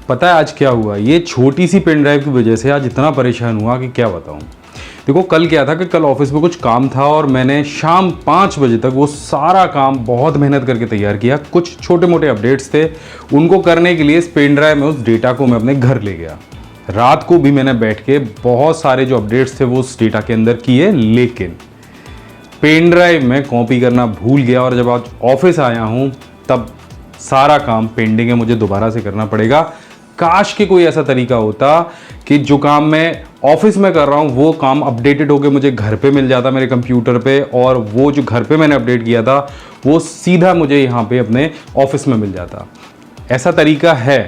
पता है आज क्या हुआ, ये छोटी सी पेन ड्राइव की वजह से आज इतना परेशान हुआ कि क्या बताऊं। देखो कल क्या था कि कल ऑफिस में कुछ काम था और मैंने शाम 5 बजे तक वो सारा काम बहुत मेहनत करके तैयार किया। कुछ छोटे मोटे अपडेट्स थे, उनको करने के लिए इस पेन ड्राइव में उस डेटा को मैं अपने घर ले गया। रात को भी मैंने बैठ के बहुत सारे जो अपडेट्स थे वो उस डेटा के अंदर किए, लेकिन पेन ड्राइव में कॉपी करना भूल गया और जब आज ऑफिस आया हूँ तब सारा काम पेंडिंग है, मुझे दोबारा से करना पड़ेगा। काश कि कोई ऐसा तरीका होता कि जो काम मैं ऑफिस में कर रहा हूँ वो काम अपडेटेड होकर मुझे घर पे मिल जाता मेरे कंप्यूटर पे, और वो जो घर पे मैंने अपडेट किया था वो सीधा मुझे यहाँ पे अपने ऑफिस में मिल जाता। ऐसा तरीका है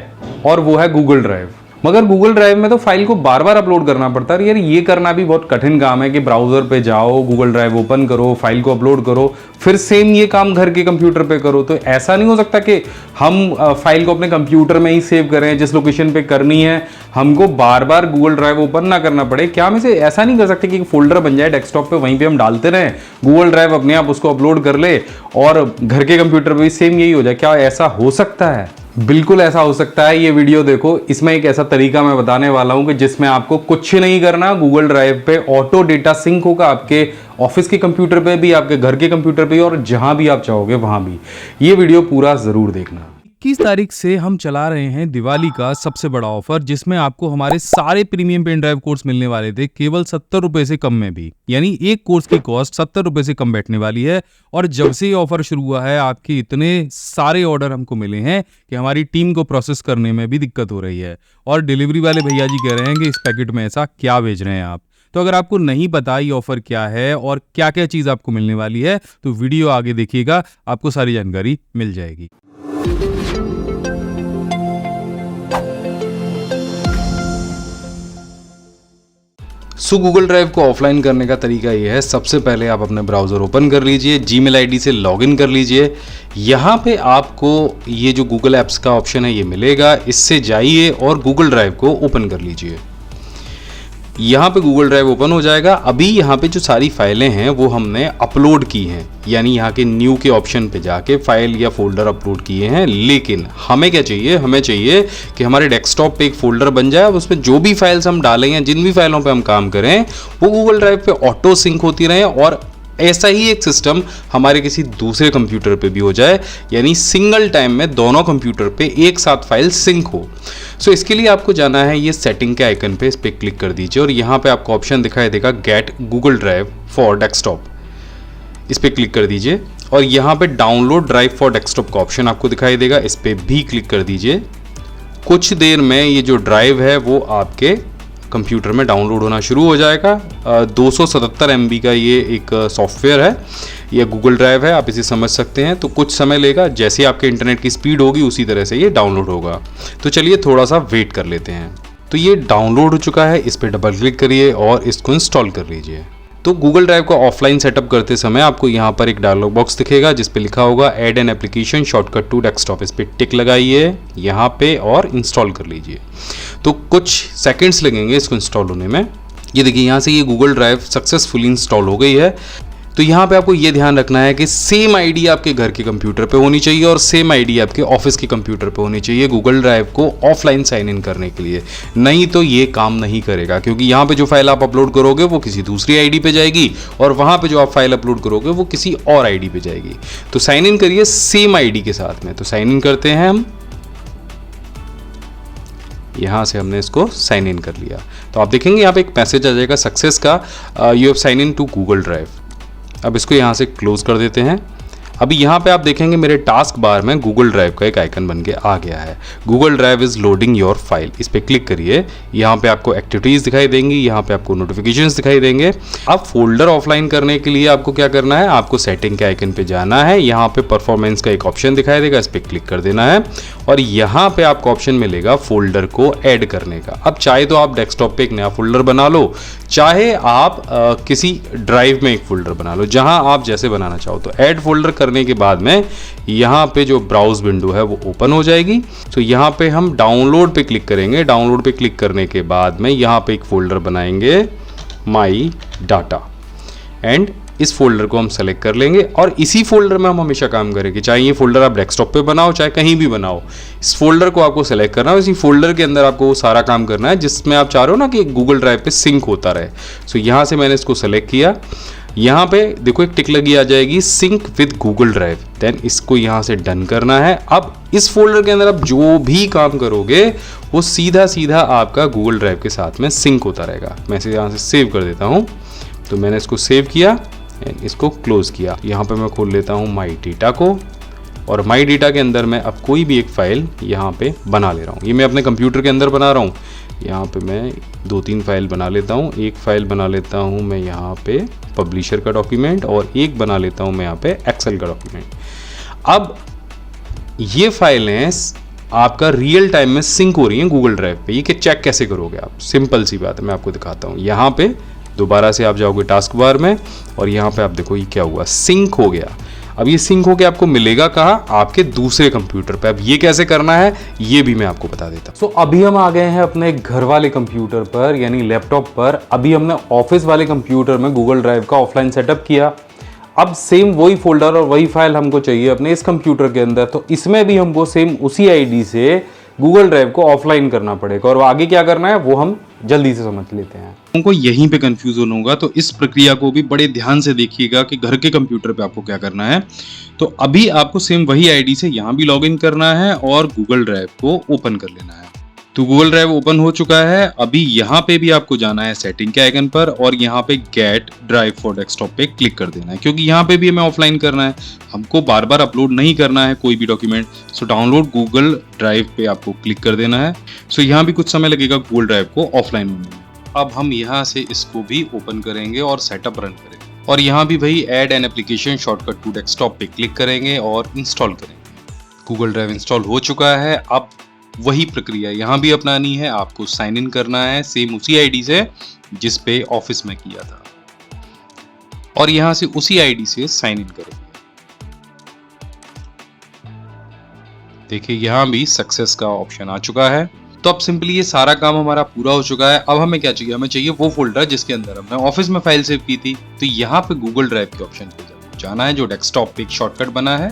और वो है गूगल ड्राइव। मगर गूगल ड्राइव में तो फाइल को बार बार अपलोड करना पड़ता है यार, ये करना भी बहुत कठिन काम है कि ब्राउज़र पे जाओ, गूगल ड्राइव ओपन करो, फाइल को अपलोड करो, फिर सेम ये काम घर के कंप्यूटर पे करो। तो ऐसा नहीं हो सकता कि हम फाइल को अपने कंप्यूटर में ही सेव करें, जिस लोकेशन पे करनी है हमको बार बार गूगल ड्राइव ओपन ना करना पड़े। क्या हम इसे ऐसा नहीं कर सकते कि फोल्डर बन जाए डेस्कटॉप पे, वहीं पे हम डालते रहें, गूगल ड्राइव अपने आप उसको अपलोड कर ले और घर के कंप्यूटर पे भी सेम यही हो जाए? क्या ऐसा हो सकता है? बिल्कुल ऐसा हो सकता है। ये वीडियो देखो, इसमें एक ऐसा तरीका मैं बताने वाला हूं कि जिसमें आपको कुछ नहीं करना, गूगल ड्राइव पे ऑटो डेटा सिंक होगा, आपके ऑफिस के कंप्यूटर पे भी, आपके घर के कंप्यूटर पे और जहां भी आप चाहोगे वहां भी। ये वीडियो पूरा जरूर देखना। 21 तारीख से हम चला रहे हैं दिवाली का सबसे बड़ा ऑफर, जिसमें आपको हमारे सारे प्रीमियम पेन ड्राइव कोर्स मिलने वाले थे केवल 70 रुपए से कम में भी। यानी एक कोर्स की कॉस्ट 70 रुपए से कम बैठने वाली है। और जब से ये ऑफर शुरू हुआ है आपके इतने सारे ऑर्डर हमको मिले हैं कि हमारी टीम को प्रोसेस करने में भी दिक्कत हो रही है। और डिलीवरी वाले भैया जी कह रहे हैं कि इस पैकेट में ऐसा क्या भेज रहे हैं आप। तो अगर आपको नहीं पता ये ऑफर क्या है और क्या क्या चीज आपको मिलने वाली है तो वीडियो आगे देखिएगा, आपको सारी जानकारी मिल जाएगी। गूगल ड्राइव को ऑफलाइन करने का तरीका ये है, सबसे पहले आप अपने ब्राउज़र ओपन कर लीजिए, जीमेल आईडी से लॉगिन कर लीजिए। यहाँ पे आपको ये जो गूगल ऐप्स का ऑप्शन है ये मिलेगा, इससे जाइए और गूगल ड्राइव को ओपन कर लीजिए। यहाँ पे गूगल ड्राइव ओपन हो जाएगा। अभी यहाँ पे जो सारी फाइलें हैं वो हमने अपलोड की हैं, यानी यहाँ के न्यू के ऑप्शन पे जाके फाइल या फोल्डर अपलोड किए हैं। लेकिन हमें क्या चाहिए, हमें चाहिए कि हमारे डेस्कटॉप पे एक फोल्डर बन जाए, उसमें जो भी फाइल्स हम डालें या जिन भी फाइलों पे हम काम करें वो गूगल ड्राइव पे ऑटो सिंक होती रहें, और ऐसा ही एक सिस्टम हमारे किसी दूसरे कंप्यूटर पे भी हो जाए, यानी सिंगल टाइम में दोनों कंप्यूटर पे एक साथ फाइल सिंक हो। सो इसके लिए आपको जाना है ये सेटिंग के आइकन पे, इस पर क्लिक कर दीजिए और यहाँ पे आपको ऑप्शन दिखाई देगा get Google drive for desktop. इस पर क्लिक कर दीजिए और यहाँ पे डाउनलोड ड्राइव फॉर डेस्कटॉप का ऑप्शन आपको दिखाई देगा, इस पर भी क्लिक कर दीजिए। कुछ देर में ये जो ड्राइव है वो आपके कंप्यूटर में डाउनलोड होना शुरू हो जाएगा। 277 MB का ये एक सॉफ्टवेयर है, ये गूगल ड्राइव है, आप इसे समझ सकते हैं। तो कुछ समय लेगा, जैसे आपके इंटरनेट की स्पीड होगी उसी तरह से ये डाउनलोड होगा। तो चलिए थोड़ा सा वेट कर लेते हैं। तो ये डाउनलोड हो चुका है, इस पर डबल क्लिक करिए और इसको इंस्टॉल कर लीजिए। तो गूगल ड्राइव को ऑफलाइन सेटअप करते समय आपको यहाँ पर एक डायलॉग बॉक्स दिखेगा जिस पे लिखा होगा add an application shortcut to desktop. इस पे टिक लगाइए यहाँ पे और इंस्टॉल कर लीजिए। तो कुछ सेकंड्स लगेंगे इसको इंस्टॉल होने में। ये देखिए यहाँ से ये गूगल ड्राइव सक्सेसफुली इंस्टॉल हो गई है। तो यहाँ पे आपको ये ध्यान रखना है कि सेम आईडी आपके घर के कंप्यूटर पे होनी चाहिए और सेम आईडी आपके ऑफिस के कंप्यूटर पे होनी चाहिए गूगल ड्राइव को ऑफलाइन साइन इन करने के लिए, नहीं तो ये काम नहीं करेगा। क्योंकि यहाँ पे जो फाइल आप अपलोड करोगे वो किसी दूसरी आईडी पे जाएगी और वहाँ पे जो आप फाइल अपलोड करोगे वो किसी और आईडी पे जाएगी। तो साइन इन करिए सेम आईडी के साथ में। तो साइन इन करते हैं हम, यहाँ से हमने इसको साइन इन कर लिया। तो आप देखेंगे यहाँ पे एक मैसेज आ जाएगा सक्सेस का, you have sign in to Google drive. अब इसको यहाँ से क्लोज कर देते हैं। अभी यहाँ पे आप देखेंगे मेरे टास्क बार में गूगल ड्राइव का एक आइकन बन के आ गया है, Google drive is loading your file. इस पर क्लिक करिए, यहाँ पे आपको एक्टिविटीज़ दिखाई देंगी, यहाँ पे आपको नोटिफिकेशंस दिखाई देंगे। अब फोल्डर ऑफलाइन करने के लिए आपको क्या करना है, आपको सेटिंग के आइकन पे जाना है, यहाँ पे परफॉर्मेंस का एक ऑप्शन दिखाई देगा, इस पर क्लिक कर देना है और यहाँ पे आपको ऑप्शन मिलेगा फोल्डर को ऐड करने का। अब चाहे तो आप डेस्कटॉप पे एक नया फोल्डर बना लो, चाहे आप किसी ड्राइव में एक फोल्डर बना लो, जहां आप जैसे बनाना चाहो। तो ऐड फोल्डर करने के बाद में यहाँ पे जो ब्राउज विंडो है वो ओपन हो जाएगी। तो यहाँ पे हम डाउनलोड पे क्लिक करेंगे। डाउनलोड पे क्लिक करने के बाद में यहाँ पे एक फोल्डर बनाएंगे माई डाटा एंड इस फोल्डर को हम सेलेक्ट कर लेंगे और इसी फोल्डर में हम हमेशा काम करेंगे, चाहे ये फोल्डर आप डेस्कटॉप पे बनाओ चाहे कहीं भी बनाओ। इस फोल्डर को आपको सेलेक्ट करना है, इसी फोल्डर के अंदर आपको वो सारा काम करना है जिसमें आप चाह रहे हो ना कि गूगल ड्राइव पे सिंक होता रहे। सो यहाँ से मैंने इसको सेलेक्ट किया, यहाँ पे देखो एक टिक लगी आ जाएगी sync with Google drive, then इसको यहाँ से डन करना है। अब इस फोल्डर के अंदर आप जो भी काम करोगे वो सीधा सीधा आपका गूगल ड्राइव के साथ में सिंक होता रहेगा। मैं इसे यहाँ से सेव कर देता हूँ, तो मैंने इसको सेव किया एंड इसको क्लोज किया। यहाँ पे मैं खोल लेता हूँ माई डेटा को और माई डेटा के अंदर मैं अब कोई भी एक फ़ाइल यहाँ पे बना ले रहा हूँ। ये मैं अपने कंप्यूटर के अंदर बना रहा हूँ। यहाँ पे मैं 2-3 फाइल बना लेता हूँ। एक फ़ाइल बना लेता हूँ मैं यहाँ पे पब्लिशर का डॉक्यूमेंट और एक बना लेता हूँ मैं यहाँ पे एक्सेल का डॉक्यूमेंट। अब ये फाइलें आपका रियल टाइम में सिंक हो रही हैं गूगल ड्राइव पे। ये चेक कैसे करोगे आप? सिंपल सी बात है, मैं आपको दिखाता हूँ। यहाँ पे दोबारा से आप जाओगे टास्क बार में और यहाँ पे आप देखो ये क्या हुआ, सिंक हो गया। अब ये सिंक होके आपको मिलेगा कहाँ? आपके दूसरे कंप्यूटर पे। अब ये कैसे करना है ये भी मैं आपको बता देता हूँ। सो अभी हम आ गए हैं अपने घर वाले कंप्यूटर पर यानी लैपटॉप पर। अभी हमने ऑफिस वाले कंप्यूटर में गूगल ड्राइव का ऑफलाइन सेटअप किया। अब सेम वही फोल्डर और वही फाइल हमको चाहिए अपने इस कंप्यूटर के अंदर, तो इसमें भी हमको सेम उसी आईडी से गूगल ड्राइव को ऑफलाइन करना पड़ेगा। और आगे क्या करना है वो हम जल्दी से समझ लेते हैं। उनको यहीं पे कंफ्यूजन होगा, तो इस प्रक्रिया को भी बड़े ध्यान से देखिएगा कि घर के कंप्यूटर पे आपको क्या करना है। तो अभी आपको सेम वही आईडी से यहाँ भी लॉगिन करना है और गूगल ड्राइव को ओपन कर लेना है। तो गूगल ड्राइव ओपन हो चुका है। अभी यहाँ पे भी आपको जाना है सेटिंग के आइकन पर और यहाँ पे गेट ड्राइव फॉर डेस्कटॉप पे क्लिक कर देना है, क्योंकि यहाँ पे भी हमें ऑफलाइन करना है, हमको बार बार अपलोड नहीं करना है कोई भी document. So download Google drive पे आपको क्लिक कर देना है। सो यहाँ भी कुछ समय लगेगा गूगल ड्राइव को ऑफलाइन होने में। अब हम यहाँ से इसको भी ओपन करेंगे और सेटअप रन करेंगे और यहाँ भी भाई add an application shortcut to desktop पे क्लिक करेंगे और इंस्टॉल करेंगे। गूगल ड्राइव इंस्टॉल हो चुका है। अब वही प्रक्रिया यहाँ भी अपनानी है, आपको साइन इन करना है सेम उसी आईडी से जिस पे ऑफिस में किया था और यहाँ से उसी आईडी से साइन इन करेंगे। देखिए यहाँ भी सक्सेस का ऑप्शन आ चुका है। तो अब सिंपली ये सारा काम हमारा पूरा हो चुका है। अब हमें क्या चाहिए? हमें चाहिए वो फोल्डर जिसके अंदर हमने ऑफिस में फाइल सेव की थी। तो यहाँ पे गूगल ड्राइव के ऑप्शन पे जाना है जो डेस्कटॉप पे एक शॉर्टकट बना है,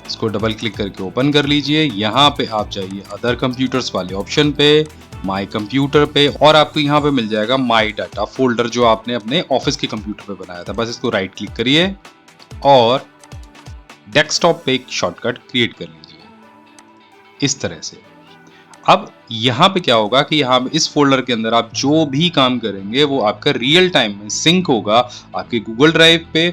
इसको डबल क्लिक करके ओपन कर लीजिए। यहाँ पे आप जाइए अदर कंप्यूटर्स वाले ऑप्शन पे, माई कंप्यूटर पे और आपको यहाँ पे मिल जाएगा माई डाटा फोल्डर जो आपने अपने ऑफिस के कंप्यूटर पे बनाया था। बस इसको राइट क्लिक करिए और डेस्कटॉप पे एक शॉर्टकट क्रिएट कर लीजिए इस तरह से। अब यहाँ पे क्या होगा कि यहाँ पे इस फोल्डर के अंदर आप जो भी काम करेंगे वो आपका रियल टाइम में सिंक होगा आपके गूगल ड्राइव पे।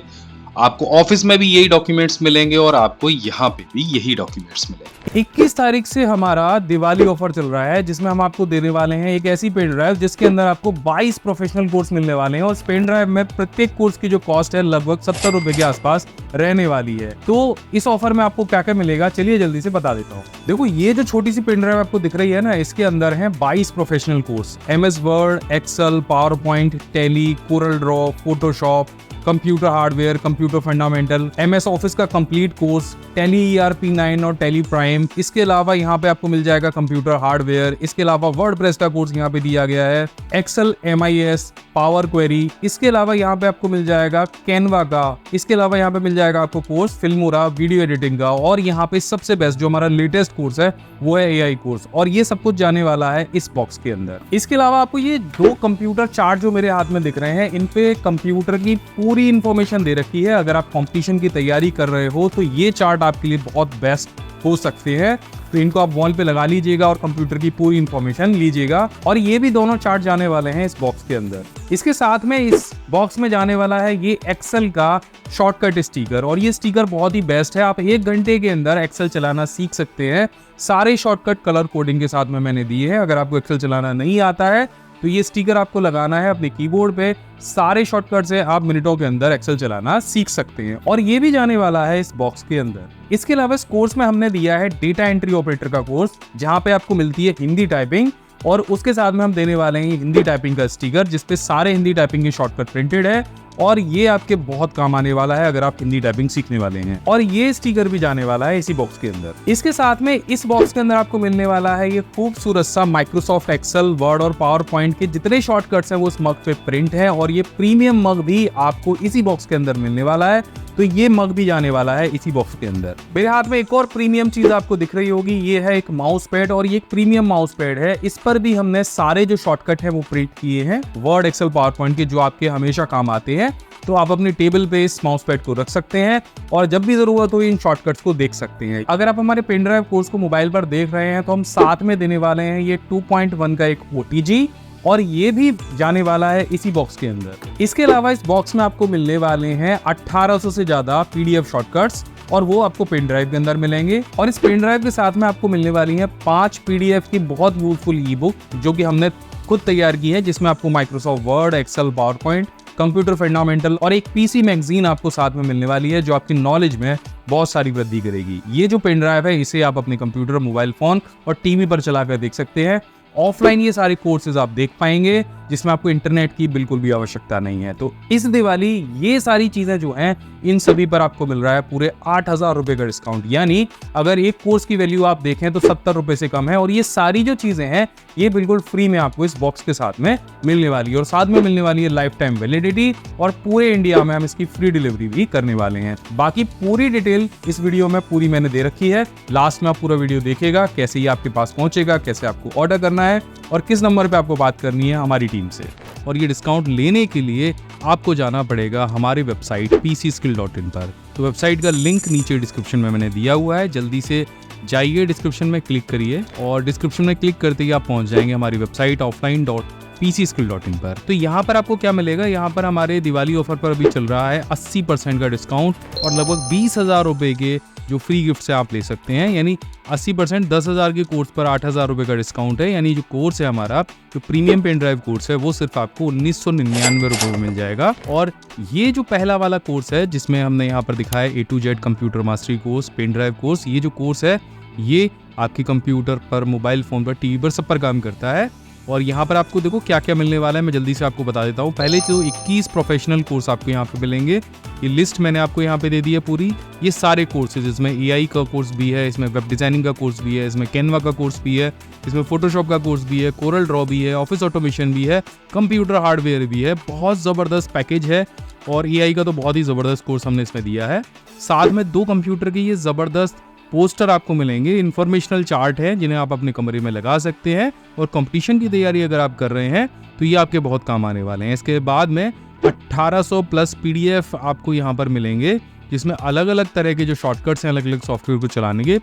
आपको ऑफिस में भी यही डॉक्यूमेंट्स मिलेंगे और आपको यहाँ पे भी यही डॉक्यूमेंट्स मिलेंगे। 21 तारीख से हमारा दिवाली ऑफर चल रहा है जिसमें हम आपको देने वाले हैं एक ऐसी पेन ड्राइव जिसके अंदर आपको 22 प्रोफेशनल कोर्स मिलने वाले हैं और इस पेन ड्राइव में प्रत्येक कोर्स की जो कॉस्ट है लगभग 70 रुपए के आसपास रहने वाली है। तो इस ऑफर में आपको क्या क्या मिलेगा चलिए जल्दी से बता देता हूँ। देखो ये जो छोटी सी पेन ड्राइव आपको दिख रही है ना, इसके अंदर है 22 professional course, MS Word, Excel, PowerPoint, Tally, Corel Draw, Photoshop, computer hardware, computer fundamental, MS Office का कंप्लीट कोर्स, टैली ERP 9 और टैली प्राइम। इसके अलावा यहाँ पे आपको मिल जाएगा कंप्यूटर हार्डवेयर। इसके अलावा वर्डप्रेस का कोर्स यहाँ पे दिया गया है, एक्सेल, MIS, पावर क्वेरी। इसके अलावा यहाँ पे आपको मिल जाएगा कैनवा का। इसके अलावा यहाँ पे मिल जाएगा आपको कोर्स फिल्मोरा वीडियो एडिटिंग का और यहाँ पे सबसे बेस्ट जो हमारा लेटेस्ट कोर्स है वो है AI कोर्स और ये सब कुछ जाने वाला है इस बॉक्स के अंदर। इसके अलावा आपको ये 2 कंप्यूटर चार्ट जो मेरे हाथ में दिख रहे हैं इन पे कंप्यूटर की पूरी इंफॉर्मेशन दे रखी है। अगर आप कंपटीशन की तैयारी कर रहे हो तो ये चार्ट आपके लिए बहुत बेस्ट हो सकते हैं। तो इनको आप वॉल पे लगा लीजिएगा और कंप्यूटर की पूरी इंफॉर्मेशन लीजिएगा और ये भी दोनों चार्ट जाने वाले हैं इस बॉक्स के अंदर। इसके साथ में इस बॉक्स में जाने वाला है ये एक्सेल का शॉर्टकट स्टिकर और ये स्टिकर बहुत ही बेस्ट है। आप 1 घंटे के अंदर एक्सेल चलाना सीख सकते हैं। सारे शॉर्टकट कलर कोडिंग के साथ में मैंने दिए हैं। अगर आपको एक्सेल चलाना नहीं आता है तो ये स्टिकर आपको लगाना है अपने कीबोर्ड पे। सारे शॉर्टकट से आप मिनटों के अंदर एक्सेल चलाना सीख सकते हैं और ये भी जाने वाला है इस बॉक्स के अंदर। इसके अलावा इस कोर्स में हमने दिया है डेटा एंट्री ऑपरेटर का कोर्स जहां पे आपको मिलती है हिंदी टाइपिंग और उसके साथ में हम देने वाले हैं हिंदी टाइपिंग का स्टिकर जिसपे सारे हिंदी टाइपिंग के शॉर्टकट प्रिंटेड है और ये आपके बहुत काम आने वाला है अगर आप हिंदी टाइपिंग सीखने वाले हैं। और ये स्टिकर भी जाने वाला है इसी बॉक्स के अंदर। इसके साथ में इस बॉक्स के अंदर आपको मिलने वाला है ये खूबसूरत सा माइक्रोसॉफ्ट एक्सेल, वर्ड और पावर पॉइंट के जितने शॉर्टकट्स हैं वो इस मग पे प्रिंट है। और ये प्रीमियम मग भी आपको इसी बॉक्स के अंदर मिलने वाला है, तो ये मग भी जाने वाला है इसी बॉक्स के अंदर। मेरे हाथ में एक और प्रीमियम चीज आपको दिख रही होगी, ये है एक माउस पैड। और ये एक प्रीमियम माउस पैड है, इस पर भी हमने सारे जो शॉर्टकट है वो प्रिंट किए हैं वर्ड, एक्सेल, पावर पॉइंट के, जो आपके हमेशा काम आते हैं। तो आप अपने टेबल पे इस माउस पैड को रख सकते हैं और जब भी जरूरत हो इन शॉर्टकट्स को देख सकते हैं। अगर आप हमारे पेन ड्राइव कोर्स को मोबाइल पर देख रहे हैं तो हम साथ में देने वाले हैं ये 2.1 का एक OTG, और ये भी जाने वाला है इसी बॉक्स के अंदर। इसके अलावा इस बॉक्स में आपको मिलने वाले हैं 1800 से ज्यादा PDF शॉर्टकट्स, और वो आपको पेन ड्राइव के अंदर मिलेंगे। और इस पेन ड्राइव के साथ में आपको मिलने वाली है 5 PDF की बहुत यूजफुल ई बुक, जो कि हमने खुद तैयार की है, जिसमें आपको Microsoft Word, Excel, PowerPoint, computer fundamental और एक PC मैगजीन आपको साथ में मिलने वाली है, जो आपकी नॉलेज में बहुत सारी वृद्धि करेगी। ये जो पेन ड्राइव है इसे आप अपने कंप्यूटर, मोबाइल फोन और टीवी पर चलाकर देख सकते हैं। ऑफलाइन ये सारे कोर्सेज आप देख पाएंगे जिसमें आपको इंटरनेट की बिल्कुल भी आवश्यकता नहीं है। तो इस दिवाली ये सारी चीजें जो हैं इन सभी पर आपको मिल रहा है पूरे 8,000 रुपए का डिस्काउंट। यानी अगर एक कोर्स की वैल्यू आप देखें तो 70 रुपए से कम है, और ये सारी जो चीजें हैं ये बिल्कुल फ्री में आपको इस बॉक्स के साथ में मिलने वाली है। और साथ में मिलने वाली है लाइफ टाइम वैलिडिटी, और पूरे इंडिया में हम इसकी फ्री डिलीवरी भी करने वाले हैं। बाकी पूरी डिटेल इस वीडियो में पूरी मैंने दे रखी है, लास्ट में आप पूरा वीडियो देखिएगा कैसे ये आपके पास पहुंचेगा, कैसे आपको ऑर्डर करना है और किस नंबर पे आपको बात करनी है हमारी टीम से। और ये डिस्काउंट लेने के लिए आपको जाना पड़ेगा हमारी वेबसाइट pcskill.in पर। तो वेबसाइट का लिंक नीचे डिस्क्रिप्शन में मैंने दिया हुआ है, जल्दी से जाइए, डिस्क्रिप्शन में क्लिक करिए और डिस्क्रिप्शन में क्लिक करते ही आप पहुंच जाएंगे हमारी वेबसाइट offline.pcskill.in पर। तो यहाँ पर आपको क्या मिलेगा, यहाँ पर हमारे दिवाली ऑफर पर अभी चल रहा है 80% का डिस्काउंट और लगभग 20,000 रुपए के जो फ्री गिफ्ट आप ले सकते हैं। यानी 80% 10,000 के कोर्स पर 8,000 रुपए का डिस्काउंट है। यानी जो कोर्स है हमारा, जो प्रीमियम पेन ड्राइव कोर्स है, वो सिर्फ आपको 1999 रुपए में मिल जाएगा। और ये जो पहला वाला कोर्स है जिसमें हमने यहाँ पर दिखाया A to Z computer mastery course, pen drive course, ये जो कोर्स है ये आपके कंप्यूटर पर, मोबाइल फोन पर, टीवी पर, सब पर काम करता है। और यहाँ पर आपको देखो क्या क्या मिलने वाला है, मैं जल्दी से आपको बता देता हूँ। पहले जो 21 प्रोफेशनल कोर्स आपको यहाँ पे मिलेंगे, ये लिस्ट मैंने आपको यहाँ पे दे दी है पूरी। ये सारे कोर्सेज, इसमें AI का कोर्स भी है, इसमें वेब डिजाइनिंग का कोर्स भी है, इसमें कैनवा का कोर्स भी है, इसमें फोटोशॉप का कोर्स भी है, कोरल ड्रॉ भी है, ऑफिस ऑटोमेशन भी है, कंप्यूटर हार्डवेयर भी है। बहुत ज़बरदस्त पैकेज है और AI का तो बहुत ही ज़बरदस्त कोर्स हमने इसमें दिया है। साथ में 2 कंप्यूटर के ये ज़बरदस्त पोस्टर आपको मिलेंगे, इन्फॉर्मेशनल चार्ट है जिन्हें आप अपने कमरे में लगा सकते हैं। और कंपटीशन की तैयारी अगर आप कर रहे हैं तो ये आपके बहुत काम आने वाले हैं। इसके बाद में 1800 प्लस PDF आपको यहाँ पर मिलेंगे, जिसमें अलग अलग तरह के जो शॉर्टकट्स हैं अलग अलग सॉफ्टवेयर को चलाने के,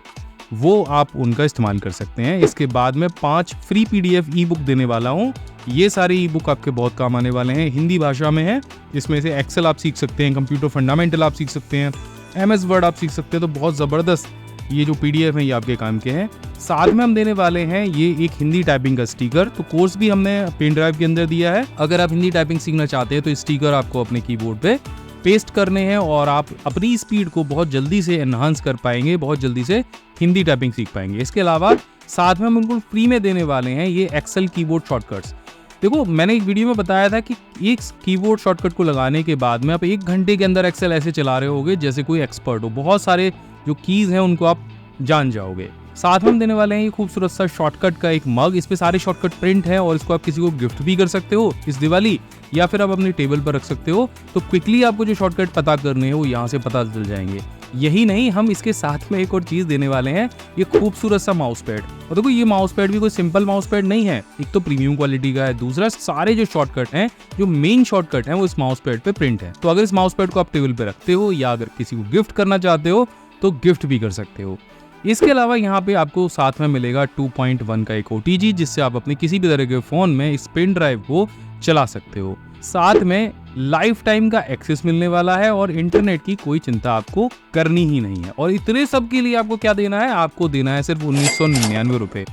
वो आप उनका इस्तेमाल कर सकते हैं। इसके बाद में 5 फ्री PDF ई बुक देने वाला हूँ। ये सारे ई बुक आपके बहुत काम आने वाले हैं, हिंदी भाषा में है। इसमें से एक्सेल आप सीख सकते हैं, कंप्यूटर फंडामेंटल आप सीख सकते हैं, MS वर्ड आप सीख सकते हैं। तो बहुत ज़बरदस्त ये जो PDF है ये आपके काम के हैं। साथ में हम देने वाले हैं ये एक हिंदी टाइपिंग का स्टिकर। तो कोर्स भी हमने पेन ड्राइव के अंदर दिया है। अगर आप हिंदी टाइपिंग सीखना चाहते हैं तो स्टिकर आपको अपने कीबोर्ड पे पेस्ट करने हैं और आप अपनी स्पीड को बहुत जल्दी से एनहांस कर पाएंगे, बहुत जल्दी से हिंदी टाइपिंग सीख पाएंगे। इसके अलावा साथ में हम बिल्कुल फ्री में देने वाले हैं ये एक्सेल कीबोर्ड शॉर्टकट्स। देखो, मैंने एक वीडियो में बताया था कि एक कीबोर्ड शॉर्टकट को लगाने के बाद में आप 1 घंटे के अंदर एक्सेल ऐसे चला रहे होगे जैसे कोई एक्सपर्ट हो। बहुत सारे जो कीज हैं उनको आप जान जाओगे। साथ में हम देने वाले हैं ये खूबसूरत सा शॉर्टकट का एक मग। इस पे सारे शॉर्टकट प्रिंट है और इसको आप किसी को गिफ्ट भी कर सकते हो इस दिवाली, या फिर आप अपने टेबल पर रख सकते हो। तो क्विकली आपको जो शॉर्टकट पता करने हैं वो यहाँ से पता चल जाएंगे। यही नहीं, हम इसके साथ में एक और चीज देने वाले हैं, ये खूबसूरत सा माउस पैड। और देखो, ये माउस पैड भी कोई सिंपल माउस पैड नहीं है, एक तो प्रीमियम क्वालिटी का है, दूसरा सारे जो शॉर्टकट हैं, जो मेन शॉर्टकट हैं, वो इस माउस पैड पे प्रिंट है। तो अगर इस माउस पैड को आप टेबल पे रखते हो या अगर किसी को गिफ्ट करना चाहते हो तो गिफ्ट भी कर सकते हो। इसके अलावा यहाँ पे आपको साथ में मिलेगा 2.1 का एक OTG, जिससे आप अपने किसी भी तरह के फोन में इस पेन ड्राइव को चला सकते हो। साथ में लाइफ टाइम का एक्सेस मिलने वाला है और इंटरनेट की कोई चिंता आपको करनी ही नहीं है। और इतने सब के लिए आपको क्या देना है, आपको देना है सिर्फ 1999 रुपए।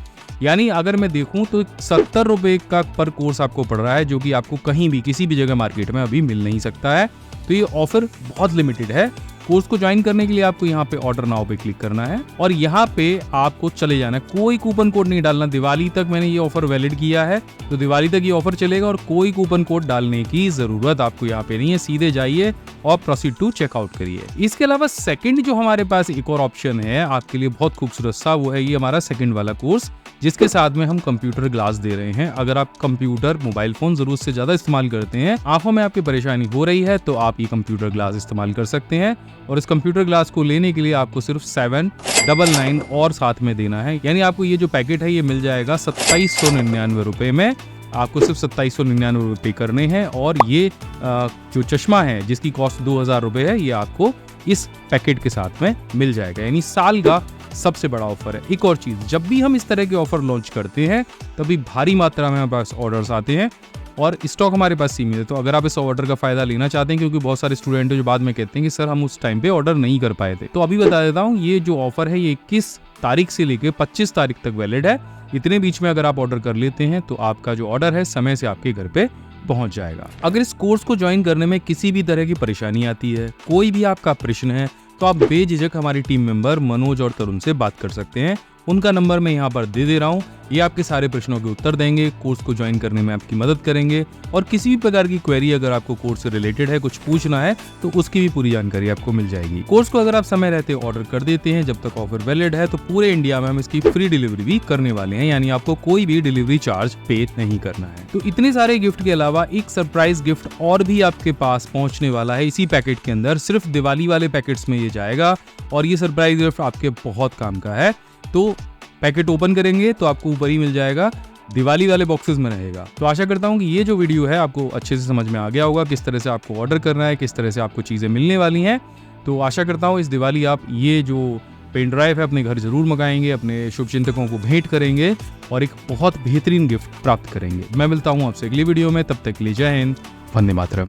यानी अगर मैं देखूं तो 70 रुपए का पर कोर्स आपको पड़ रहा है, जो कि आपको कहीं भी किसी भी जगह मार्केट में अभी मिल नहीं सकता है। तो ये ऑफर बहुत लिमिटेड है। कोर्स को ज्वाइन करने के लिए आपको यहाँ पे ऑर्डर नाउ पे क्लिक करना है और यहाँ पे आपको चले जाना है। कोई कूपन कोड नहीं डालना, दिवाली तक मैंने ये ऑफर वैलिड किया है तो दिवाली तक ये ऑफर चलेगा और कोई कूपन कोड डालने की जरूरत आपको यहाँ पे नहीं है। सीधे जाइए और प्रोसीड टू चेकआउट करिए। इसके अलावा सेकंड जो हमारे पास एक और ऑप्शन है आपके लिए बहुत खूबसूरत सा, वो है ये हमारा सेकंड वाला कोर्स जिसके साथ में हम कंप्यूटर ग्लास दे रहे हैं। अगर आप कंप्यूटर मोबाइल फोन जरूरत से ज्यादा इस्तेमाल करते हैं, आंखों में आपकी परेशानी हो रही है, तो आप ये कंप्यूटर ग्लास इस्तेमाल कर सकते हैं। और इस कंप्यूटर ग्लास को लेने के लिए आपको सिर्फ 799 और साथ में देना है, यानी आपको ये जो पैकेट है ये मिल जाएगा 2799 रुपए में। आपको सिर्फ 2799 रुपये करने हैं और ये जो चश्मा है जिसकी कॉस्ट 2000 रुपये है, ये आपको इस पैकेट के साथ में मिल जाएगा, यानी साल का सबसे बड़ा ऑफर है। एक और चीज, जब भी हम इस तरह के ऑफर लॉन्च करते हैं तभी भारी मात्रा में हमारे पास ऑर्डर्स आते हैं और स्टॉक हमारे पास सीमित है। तो अगर आप इस ऑर्डर का फायदा लेना चाहते हैं, क्योंकि बहुत सारे स्टूडेंट जो बाद में कहते हैं कि सर हम उस टाइम पे ऑर्डर नहीं कर पाए थे, तो अभी बता देता हूँ ये जो ऑफर है ये 21 तारीख से लेकर 25 तारीख तक वैलिड है। इतने बीच में अगर आप ऑर्डर कर लेते हैं तो आपका जो ऑर्डर है समय से आपके घर पे पहुंच जाएगा। अगर इस कोर्स को ज्वाइन करने में किसी भी तरह की परेशानी आती है, कोई भी आपका प्रश्न है, तो आप बेझिझक हमारी टीम मेंबर मनोज और तरुण से बात कर सकते हैं। उनका नंबर मैं यहाँ पर दे दे रहा हूँ, ये आपके सारे प्रश्नों के उत्तर देंगे, कोर्स को ज्वाइन करने में आपकी मदद करेंगे और किसी भी प्रकार की क्वेरी अगर आपको कोर्स से रिलेटेड है, कुछ पूछना है, तो उसकी भी पूरी जानकारी आपको मिल जाएगी। कोर्स को अगर आप समय रहते ऑर्डर कर देते हैं, जब तक ऑफर वैलिड है, तो पूरे इंडिया में हम इसकी फ्री डिलीवरी भी करने वाले हैं, यानी आपको कोई भी डिलीवरी चार्ज पे नहीं करना है। तो इतने सारे गिफ्ट के अलावा एक सरप्राइज गिफ्ट और भी आपके पास पहुंचने वाला है इसी पैकेट के अंदर। सिर्फ दिवाली वाले पैकेट्स में ये जाएगा और ये सरप्राइज गिफ्ट आपके बहुत काम का है। तो पैकेट ओपन करेंगे तो आपको ऊपर ही मिल जाएगा, दिवाली वाले बॉक्सेस में रहेगा। तो आशा करता हूँ कि ये जो वीडियो है आपको अच्छे से समझ में आ गया होगा, किस तरह से आपको ऑर्डर करना है, किस तरह से आपको चीज़ें मिलने वाली हैं। तो आशा करता हूँ इस दिवाली आप ये जो पेन ड्राइव है अपने घर जरूर मंगाएंगे, अपने शुभचिंतकों को भेंट करेंगे और एक बहुत बेहतरीन गिफ्ट प्राप्त करेंगे। मैं मिलता हूँ आपसे अगली वीडियो में, तब तक के लिए जय हिंद, वंदे मातरम।